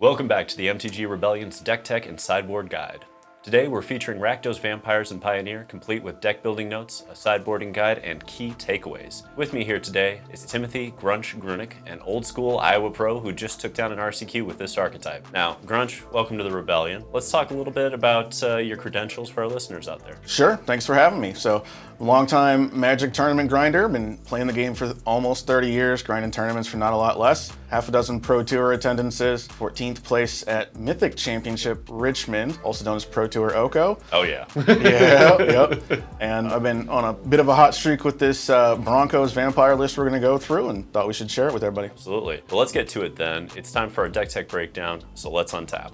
Welcome back to the MTG Rebellion's Deck Tech and Sideboard Guide. Today we're featuring Rakdos Vampires and Pioneer, complete with deck building notes, a sideboarding guide, and key takeaways. With me here today is Timothy Grunch Grunick, an old school Iowa pro who just took down an RCQ with this archetype. Now, Grunch, welcome to the Rebellion. Let's talk a little bit about your credentials for our listeners out there. Sure, thanks for having me. So, long-time Magic tournament grinder, been playing the game for almost 30 years, grinding tournaments for not a lot less. Half a dozen Pro Tour attendances, 14th place at Mythic Championship Richmond, also known as Pro Tour Oko. Oh yeah. Yep. And I've been on a bit of a hot streak with this Broncos Vampire list we're gonna go through and thought we should share it with everybody. Absolutely. Well, let's get to it then. It's time for our deck tech breakdown, so let's untap.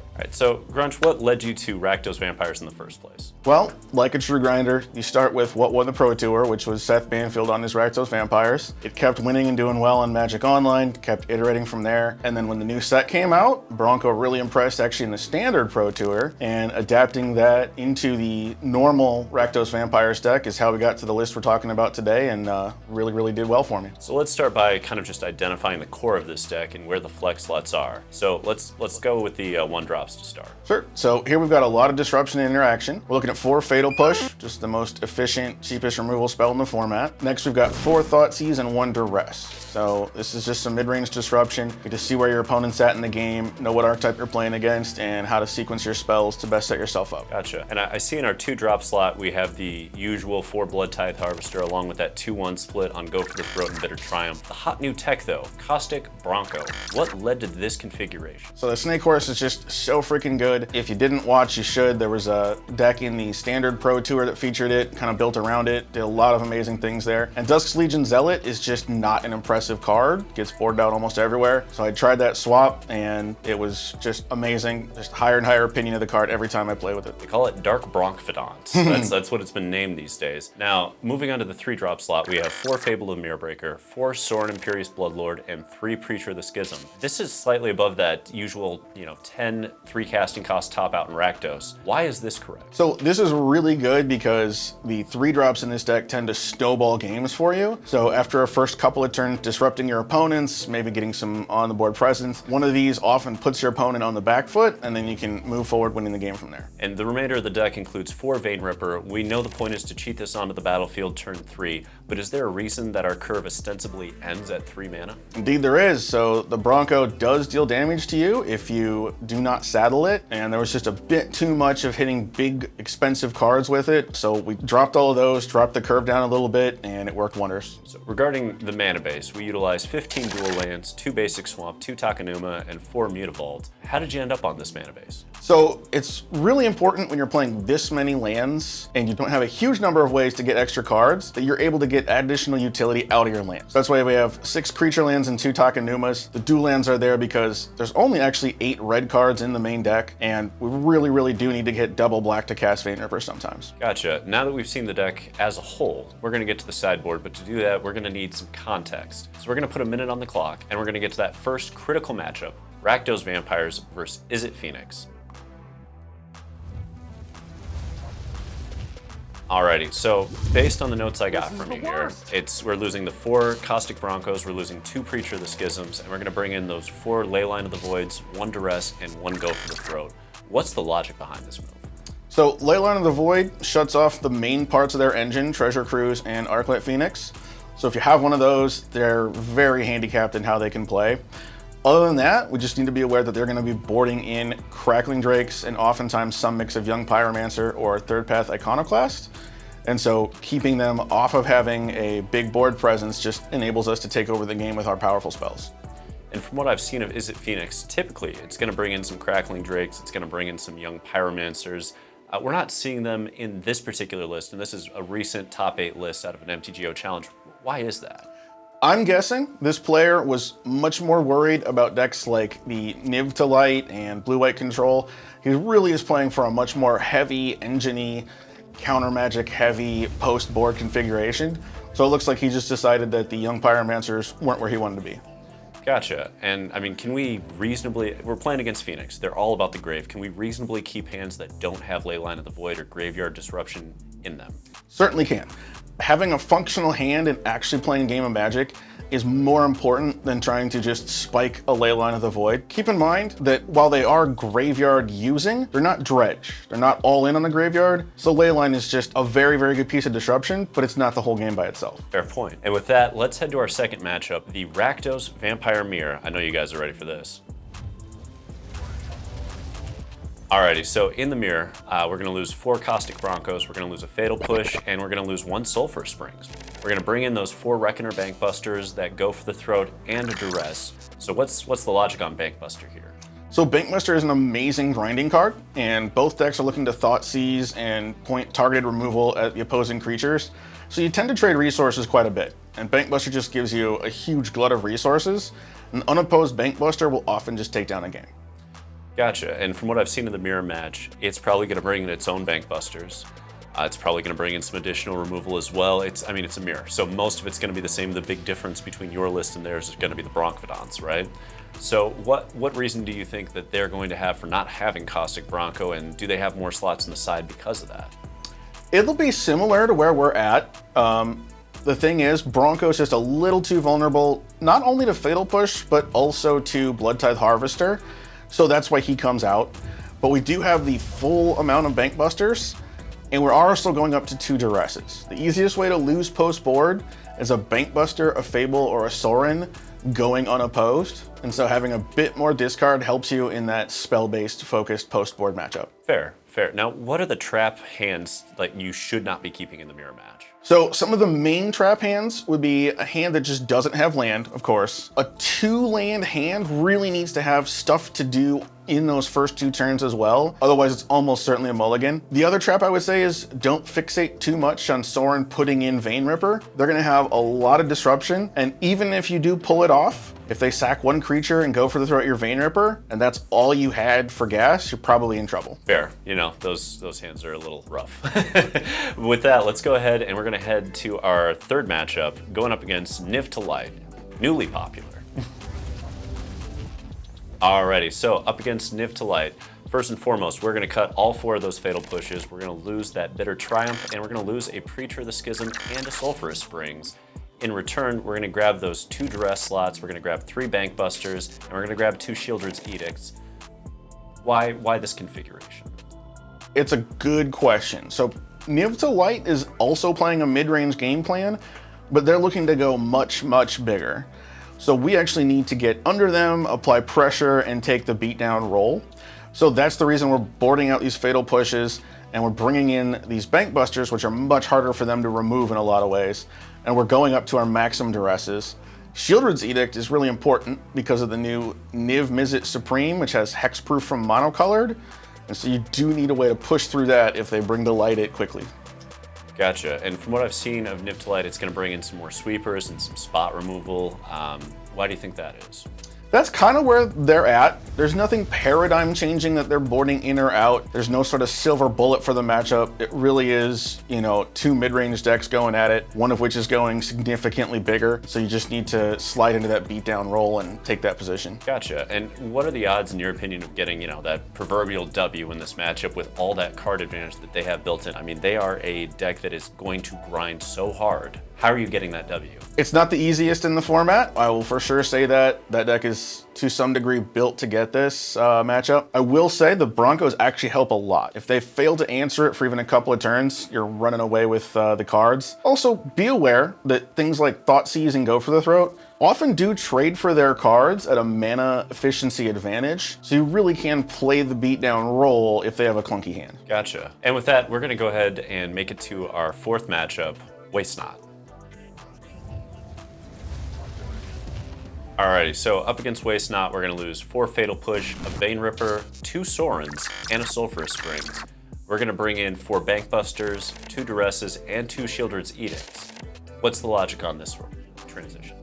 All right, so Grunch, what led you to Rakdos Vampires in the first place? Well, like a true grinder, you start with what won the Pro Tour, which was Seth Banfield on his Rakdos Vampires. It kept winning and doing well on Magic Online, kept iterating from there. And then when the new set came out, Bronco really impressed actually in the standard Pro Tour, and adapting that into the normal Rakdos Vampires deck is how we got to the list we're talking about today, and really did well for me. So let's start by kind of just identifying the core of this deck and where the flex slots are. So let's go with the one drops to start. Sure. So here we've got a lot of disruption and interaction. We're looking at 4 Fatal Push, just the most efficient, cheapest removal spell in the format. Next, we've got 4 Thoughtseize and 1 Duress. So this is just some mid-range disruption. You get to see where your opponent's at in the game, know what archetype you're playing against, and how to sequence your spells to best set yourself up. Gotcha. And I see in our 2-drop slot, we have the usual 4 Blood Tithe Harvester along with that 2-1 split on Go for the Throat and Bitter Triumph. The hot new tech though, Caustic Bronco. What led to this configuration? So the Snake Horse is just so freaking good. If you didn't watch, you should. There was a deck in the standard Pro Tour that featured it, kind of built around it, did a lot of amazing things there. And Dusk's Legion Zealot is just not an impressive card. Gets boarded out almost everywhere. So I tried that swap and it was just amazing. Just higher and higher opinion of the card every time I play with it. They call it Dark Bronkfidant. That's what it's been named these days. Now, moving on to the 3-drop slot, we have 4 Fable of Mirrorbreaker, 4 Sorin Imperious Bloodlord, and 3 Preacher of the Schism. This is slightly above that usual, 10 3 casting cost top out in Rakdos. Why is this correct? So this is really good because the 3-drops in this deck tend to snowball games for you. So after a first couple of turns disrupting your opponents, maybe getting some on the board presence, one of these often puts your opponent on the back foot, and then you can move forward winning the game from there. And the remainder of the deck includes 4 Vein Ripper. We know the point is to cheat this onto the battlefield turn 3, but is there a reason that our curve ostensibly ends at 3 mana? Indeed there is. So the Bronco does deal damage to you if you do not saddle it, and there was just a bit too much of hitting big expensive cards with it. So we dropped all of those, dropped the curve down a little bit, and it worked wonders. So regarding the mana base, we utilized 15 dual lands, 2 basic swamp, 2 Takenuma, and 4 Mutavault. How did you end up on this mana base? So it's really important when you're playing this many lands and you don't have a huge number of ways to get extra cards that you're able to get additional utility out of your lands. So that's why we have 6 creature lands and 2 Takenumas. The dual lands are there because there's only actually 8 red cards in the main deck, and we really do need to hit double black to cast Vein Ripper sometimes. Gotcha. Now that we've seen the deck as a whole, we're going to get to the sideboard, but to do that, we're going to need some context. So we're going to put a minute on the clock, and we're going to get to that first critical matchup, Rakdos Vampires versus Izzet Phoenix. Alrighty, so based on the notes I got from you here, we're losing the 4 Caustic Broncos, we're losing 2 Preacher of the Schisms, and we're going to bring in those 4 Leyline of the Voids, 1 Duress, and 1 Go for the Throat. What's the logic behind this move? So Leyline of the Void shuts off the main parts of their engine, Treasure Cruise and Arclight Phoenix. So if you have one of those, they're very handicapped in how they can play. Other than that, we just need to be aware that they're going to be boarding in Crackling Drakes and oftentimes some mix of Young Pyromancer or Third Path Iconoclast. And so keeping them off of having a big board presence just enables us to take over the game with our powerful spells. And from what I've seen of Izzet Phoenix, typically it's going to bring in some Crackling Drakes, it's going to bring in some Young Pyromancers. We're not seeing them in this particular list, and this is a recent top 8 list out of an MTGO challenge. Why is that? I'm guessing this player was much more worried about decks like the Niv to Light and Blue-White Control. He really is playing for a much more heavy, engine-y, counter magic heavy post-board configuration. So it looks like he just decided that the Young Pyromancers weren't where he wanted to be. Gotcha. And I mean, can we reasonably, we're playing against Phoenix. They're all about the grave. Can we reasonably keep hands that don't have Leyline of the Void or Graveyard Disruption in them? Certainly can. having a functional hand and actually playing a game of Magic is more important than trying to just spike a Leyline of the Void. Keep in mind that while they are graveyard using, they're not dredge. They're not all in on the graveyard. So Leyline is just a very, very good piece of disruption, but it's not the whole game by itself. Fair point. And with that, let's head to our second matchup, the Rakdos Vampire Mirror. I know you guys are ready for this. Alrighty, so in the mirror, we're gonna lose 4 Caustic Broncos, we're gonna lose a Fatal Push, and we're gonna lose 1 Sulphur Springs. We're gonna bring in those 4 Reckoner Bankbusters that go for the throat and a Duress. So what's the logic on Bankbuster here? So Bankbuster is an amazing grinding card, and both decks are looking to Thought Seize and point targeted removal at the opposing creatures. So you tend to trade resources quite a bit, and Bankbuster just gives you a huge glut of resources. An unopposed Bankbuster will often just take down a game. Gotcha, and from what I've seen in the mirror match, it's probably gonna bring in its own Bankbusters. It's probably gonna bring in some additional removal as well. It's a mirror, so most of it's gonna be the same. The big difference between your list and theirs is gonna be the Bronchodons, right? So what reason do you think that they're going to have for not having Caustic Bronco, and do they have more slots on the side because of that? It'll be similar to where we're at. The thing is, Bronco's just a little too vulnerable, not only to Fatal Push, but also to Bloodtithe Harvester. So that's why he comes out. But we do have the full amount of Bankbusters, and we're also going up to 2 Duresses. The easiest way to lose post-board is a Bankbuster, a Fable, or a Sorin going unopposed. And so having a bit more discard helps you in that spell-based focused post-board matchup. Fair. Now, what are the trap hands that you should not be keeping in the mirror match? So some of the main trap hands would be a hand that just doesn't have land, of course. A 2-land hand really needs to have stuff to do in those first 2 turns as well. Otherwise, it's almost certainly a mulligan. The other trap I would say is don't fixate too much on Sorin putting in Vein Ripper. They're gonna have a lot of disruption, and even if you do pull it off, if they sack 1 creature and go for the throw at your Vein Ripper, and that's all you had for gas, you're probably in trouble. Fair, those hands are a little rough. With that, let's go ahead and we're gonna head to our third matchup, going up against Niv to Light, newly popular. Alrighty, so up against Niv to Light, first and foremost, we're gonna cut all 4 of those Fatal Pushes, we're gonna lose that Bitter Triumph, and we're gonna lose a Preacher of the Schism and a Sulphurous Springs. In return, we're gonna grab those 2 Duress slots, we're gonna grab 3 Bankbusters, and we're gonna grab 2 Shieldred's Edicts. Why this configuration? It's a good question. So Niv to Light is also playing a mid-range game plan, but they're looking to go much, much bigger. So we actually need to get under them, apply pressure, and take the beatdown role. So that's the reason we're boarding out these Fatal Pushes, and we're bringing in these Bankbusters, which are much harder for them to remove in a lot of ways. And we're going up to our maximum Duresses. Shieldred's Edict is really important because of the new Niv Mizzet Supreme, which has hexproof from monocolored. And so you do need a way to push through that if they bring to light it quickly. Gotcha, and from what I've seen of Niv to Light, it's gonna bring in some more sweepers and some spot removal. Why do you think that is? That's kind of where they're at. There's nothing paradigm changing that they're boarding in or out. There's no sort of silver bullet for the matchup. It really is, 2 mid-range decks going at it, one of which is going significantly bigger. So you just need to slide into that beatdown role and take that position. Gotcha, and what are the odds in your opinion of getting, that proverbial W in this matchup with all that card advantage that they have built in? I mean, they are a deck that is going to grind so hard. How are you getting that W? It's not the easiest in the format. I will for sure say that deck is to some degree built to get this matchup. I will say the Broncos actually help a lot. If they fail to answer it for even a couple of turns, you're running away with the cards. Also, be aware that things like Thought Seize and Go for the Throat often do trade for their cards at a mana efficiency advantage, so you really can play the beatdown role if they have a clunky hand. Gotcha. And with that, we're gonna go ahead and make it to our fourth matchup, Waste Not. Alrighty, so up against Waste Not, we're gonna lose 4 Fatal Push, a Vein Ripper, 2 Sorins, and a Sulphurous Springs. We're gonna bring in 4 Bankbusters, 2 Duresses, and 2 Shieldred's Edicts. What's the logic on this transition?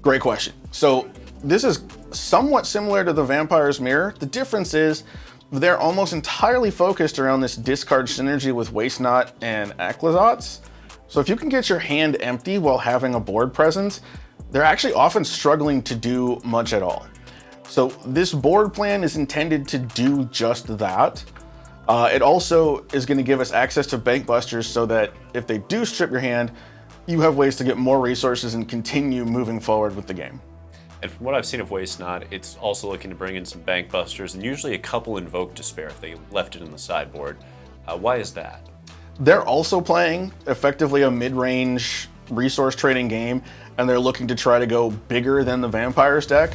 Great question. So this is somewhat similar to the Vampire's Mirror. The difference is they're almost entirely focused around this discard synergy with Waste Not and Aclazotz. So if you can get your hand empty while having a board presence, they're actually often struggling to do much at all. So this board plan is intended to do just that. It also is going to give us access to Bankbusters so that if they do strip your hand, you have ways to get more resources and continue moving forward with the game. And from what I've seen of Waste Not, it's also looking to bring in some Bank Busters and usually a couple Invoke Despair if they left it in the sideboard. Why is that? They're also playing effectively a mid-range resource trading game, and they're looking to try to go bigger than the Vampires deck.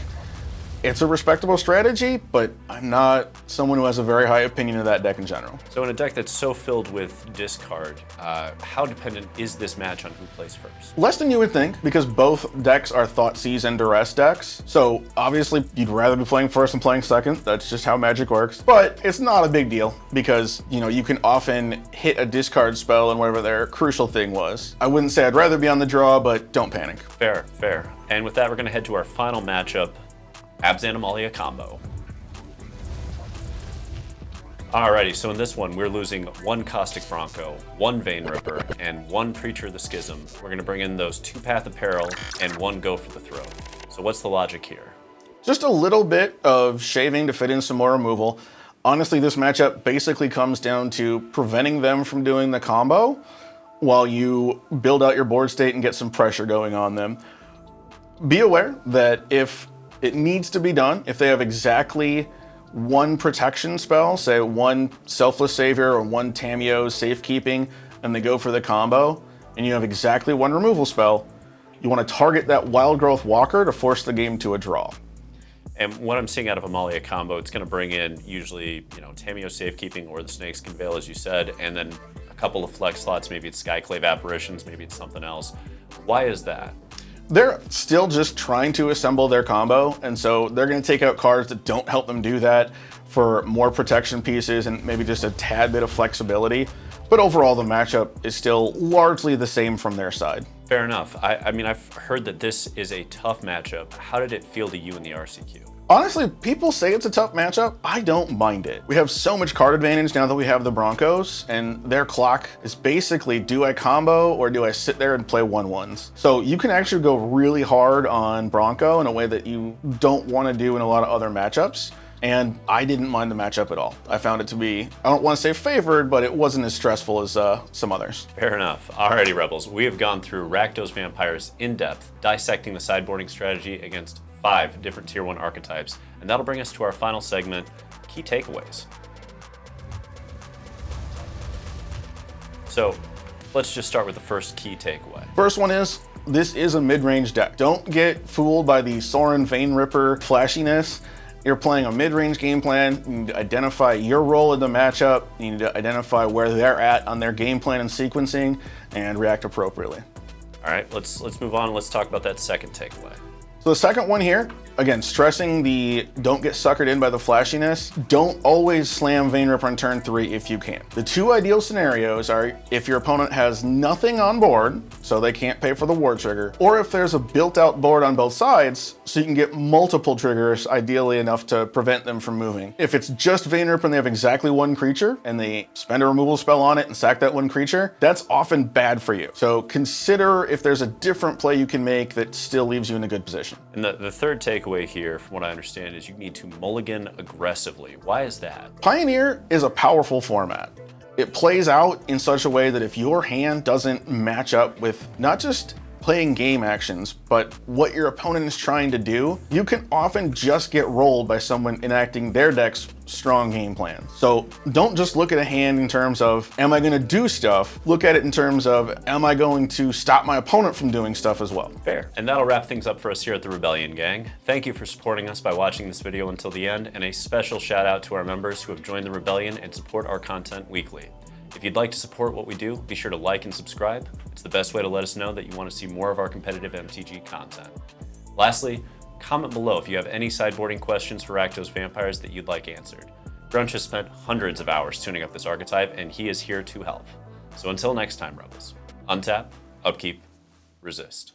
It's a respectable strategy, but I'm not someone who has a very high opinion of that deck in general. So in a deck that's so filled with discard, how dependent is this match on who plays first? Less than you would think, because both decks are Thoughtseize and Duress decks. So obviously you'd rather be playing first than playing second. That's just how Magic works. But it's not a big deal because, you know, you can often hit a discard spell and whatever their crucial thing was. I wouldn't say I'd rather be on the draw, but don't panic. Fair, fair. And with that, we're gonna head to our final matchup, Abzan Amalia combo. Alrighty, so in this one, we're losing one Caustic Bronco, one Vein Ripper, and one Preacher of the Schism. We're gonna bring in those two Path of Peril and one Go for the Throat. So what's the logic here? Just a little bit of shaving to fit in some more removal. Honestly, this matchup basically comes down to preventing them from doing the combo while you build out your board state and get some pressure going on them. Be aware that if it needs to be done, if they have exactly one protection spell, say one Selfless Savior or one Tamiyo's Safekeeping, and they go for the combo, and you have exactly one removal spell, you want to target that Wild Growth Walker to force the game to a draw. And what I'm seeing out of Amalia combo, it's going to bring in usually, you know, Tamiyo Safekeeping or the Snakeskin Veil, as you said, and then a couple of flex slots. Maybe it's Skyclave Apparitions, maybe it's something else. Why is that? They're still just trying to assemble their combo, and so they're going to take out cards that don't help them do that for more protection pieces and maybe just a tad bit of flexibility. But overall, the matchup is still largely the same from their side. Fair enough. I mean, I've heard that this is a tough matchup. How did it feel to you in the RCQ? Honestly, people say it's a tough matchup. I don't mind it. We have so much card advantage now that we have the Broncos, and their clock is basically, do I combo or do I sit there and play 1/1s? So you can actually go really hard on Bronco in a way that you don't want to do in a lot of other matchups. And I didn't mind the matchup at all. I found it to be, I don't want to say favored, but it wasn't as stressful as some others. Fair enough. Alrighty, Rebels. We have gone through Rakdos Vampires in depth, dissecting the sideboarding strategy against 5 different Tier 1 archetypes. And that'll bring us to our final segment, Key Takeaways. So let's just start with the first key takeaway. First one is, this is a mid-range deck. Don't get fooled by the Sorin Vein Ripper flashiness. You're playing a mid-range game plan. You need to identify your role in the matchup. You need to identify where they're at on their game plan and sequencing and react appropriately. All right, let's move on. Let's talk about that second takeaway. So the second one here, again, stressing the don't get suckered in by the flashiness. Don't always slam Vein Ripper on turn 3 if you can. The two ideal scenarios are if your opponent has nothing on board, so they can't pay for the war trigger, or if there's a built-out board on both sides, so you can get multiple triggers, ideally enough to prevent them from moving. If it's just Vein Ripper and they have exactly one creature, and they spend a removal spell on it and sack that one creature, that's often bad for you. So consider if there's a different play you can make that still leaves you in a good position. And the third takeaway here, from what I understand, is you need to mulligan aggressively. Why is that? Pioneer is a powerful format. It plays out in such a way that if your hand doesn't match up with not just playing game actions, but what your opponent is trying to do, you can often just get rolled by someone enacting their deck's strong game plan. So don't just look at a hand in terms of, am I going to do stuff? Look at it in terms of, am I going to stop my opponent from doing stuff as well? Fair. And that'll wrap things up for us here at the Rebellion Gang. Thank you for supporting us by watching this video until the end, and a special shout out to our members who have joined the Rebellion and support our content weekly. If you'd like to support what we do, be sure to like and subscribe. It's the best way to let us know that you want to see more of our competitive MTG content. Lastly, comment below if you have any sideboarding questions for Rakdos Vampires that you'd like answered. Grunch has spent hundreds of hours tuning up this archetype, and he is here to help. So until next time, Rebels, untap, upkeep, resist.